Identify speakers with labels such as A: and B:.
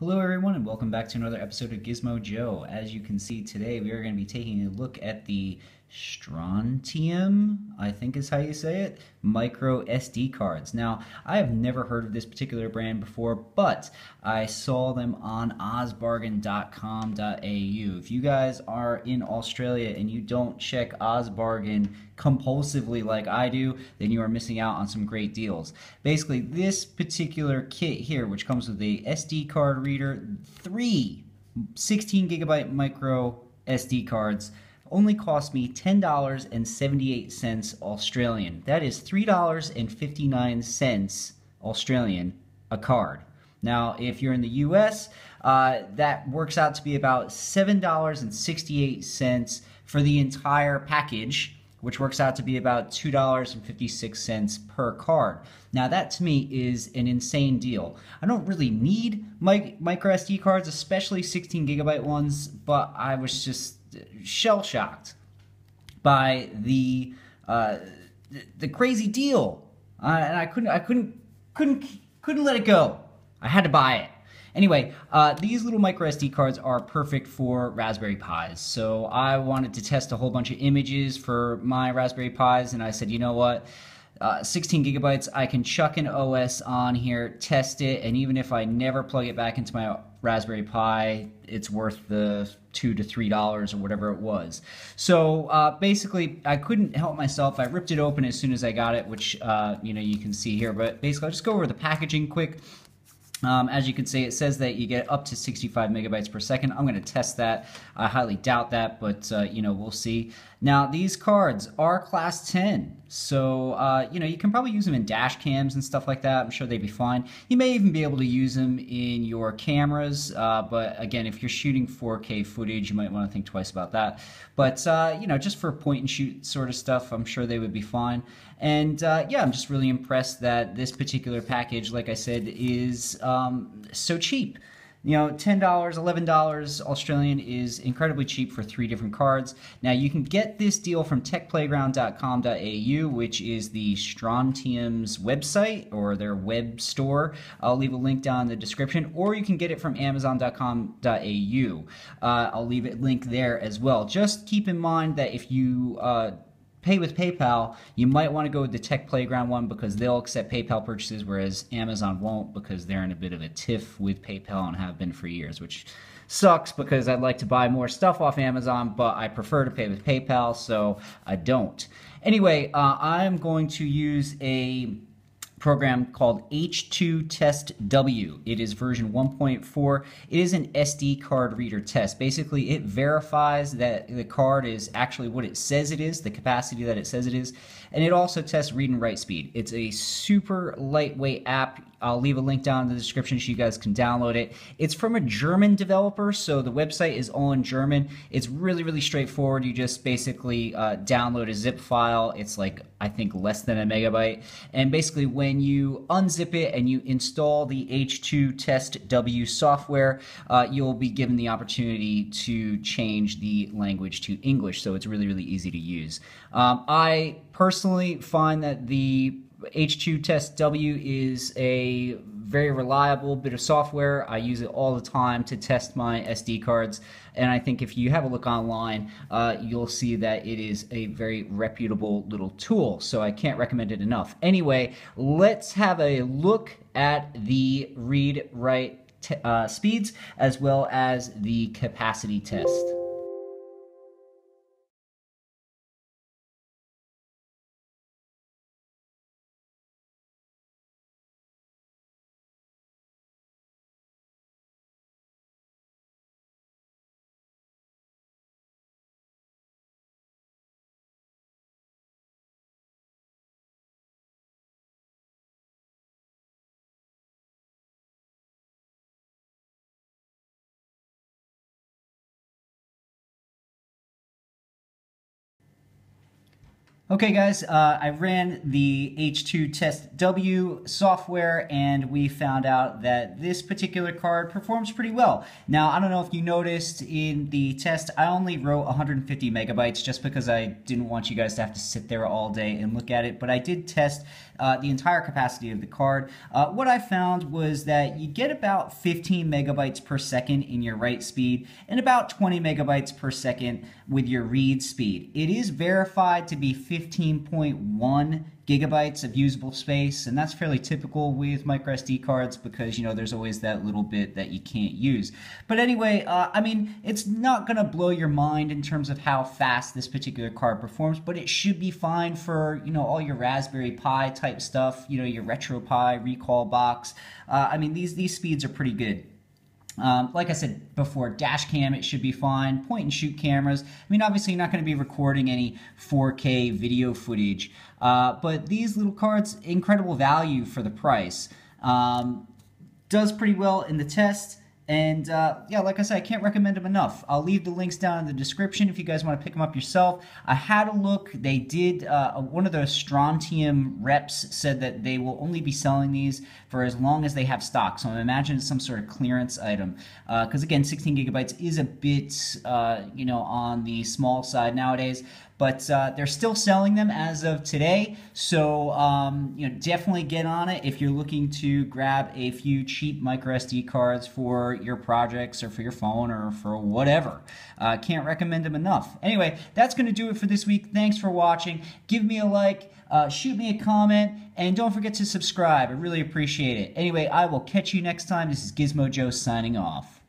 A: Hello everyone and welcome back to another episode of Gizmo Joe. As you can see today we are going to be taking a look at the Strontium, I think is how you say it, micro SD cards. Now, I have never heard of this particular brand before, but I saw them on ozbargain.com.au. If you guys are in Australia and you don't check Ozbargain compulsively like I do, then you are missing out on some great deals. Basically, this particular kit here, which comes with a SD card reader, three 16 gigabyte micro SD cards, only cost me $10.78 Australian. That is $3.59 Australian a card. Now, if you're in the US, that works out to be about $7.68 for the entire package, which works out to be about $2.56 per card. Now that to me is an insane deal. I don't really need micro SD cards, especially 16 gigabyte ones, but I was just shell-shocked by the crazy deal, and I couldn't let it go. I had to buy it. Anyway, these little micro SD cards are perfect for Raspberry Pis. So I wanted to test a whole bunch of images for my Raspberry Pis, and I said, you know what? 16 gigabytes, I can chuck an OS on here, test it, and even if I never plug it back into my Raspberry Pi, it's worth the $2 to $3 or whatever it was. So basically, I couldn't help myself. I ripped it open as soon as I got it, which you can see here. But basically, I'll just go over the packaging quick. As you can see, it says that you get up to 65 megabytes per second. I'm going to test that. I highly doubt that, but we'll see. Now, these cards are class 10, so you can probably use them in dash cams and stuff like that. I'm sure they'd be fine. You may even be able to use them in your cameras, but again, if you're shooting 4K footage, you might want to think twice about that. But just for point and shoot sort of stuff, I'm sure they would be fine. And yeah, I'm just really impressed that this particular package, like I said, is so cheap. $10, $11 Australian is incredibly cheap for 3 different cards. Now, you can get this deal from techplayground.com.au, which is the Strontium's website or their web store. I'll leave a link down in the description, or you can get it from amazon.com.au. I'll leave a link there as well. Just keep in mind that if you pay with PayPal, you might want to go with the Tech Playground one because they'll accept PayPal purchases, whereas Amazon won't because they're in a bit of a tiff with PayPal and have been for years, which sucks because I'd like to buy more stuff off Amazon, but I prefer to pay with PayPal, so I don't. Anyway, I'm going to use a program called H2 Test W. It is version 1.4. It is an SD card reader test. Basically, it verifies that the card is actually what it says it is, the capacity that it says it is, and it also tests read and write speed. It's a super lightweight app. I'll leave a link down in the description so you guys can download it. It's from a German developer, so the website is all in German. It's really, really straightforward. You just basically download a zip file. It's like, I think, less than a megabyte. And basically, when you unzip it and you install the H2 Test W software, you'll be given the opportunity to change the language to English, so it's really, really easy to use. I personally find that the H2 Test W is a very reliable bit of software. I use it all the time to test my SD cards, and I think if you have a look online, you'll see that it is a very reputable little tool, so I can't recommend it enough. Anyway, let's have a look at the read-write speeds as well as the capacity test. Okay guys, I ran the H2 Test W software and we found out that this particular card performs pretty well. Now, I don't know if you noticed in the test, I only wrote 150 megabytes just because I didn't want you guys to have to sit there all day and look at it, but I did test the entire capacity of the card. What I found was that you get about 15 megabytes per second in your write speed and about 20 megabytes per second with your read speed. It is verified to be 15.1 gigabytes of usable space, and that's fairly typical with microSD cards because, you know, there's always that little bit that you can't use. But anyway, I mean, it's not going to blow your mind in terms of how fast this particular card performs, but it should be fine for, you know, all your Raspberry Pi type stuff, you know, your RetroPie, Recall Box. I mean, these speeds are pretty good. Like I said before, dash cam, it should be fine. Point and shoot cameras. I mean, obviously, you're not going to be recording any 4K video footage, but these little cards, incredible value for the price. Does pretty well in the test. And yeah, like I said, I can't recommend them enough. I'll leave the links down in the description if you guys want to pick them up yourself. I had a look. They did, one of the Strontium reps said that they will only be selling these for as long as they have stock. So I imagine it's some sort of clearance item. Because again, 16 gigabytes is a bit, you know, on the small side nowadays. But they're still selling them as of today, so you know, definitely get on it if you're looking to grab a few cheap microSD cards for your projects or for your phone or for whatever. Can't recommend them enough. Anyway, that's going to do it for this week. Thanks for watching. Give me a like, shoot me a comment, and don't forget to subscribe. I really appreciate it. Anyway, I will catch you next time. This is Gizmo Joe signing off.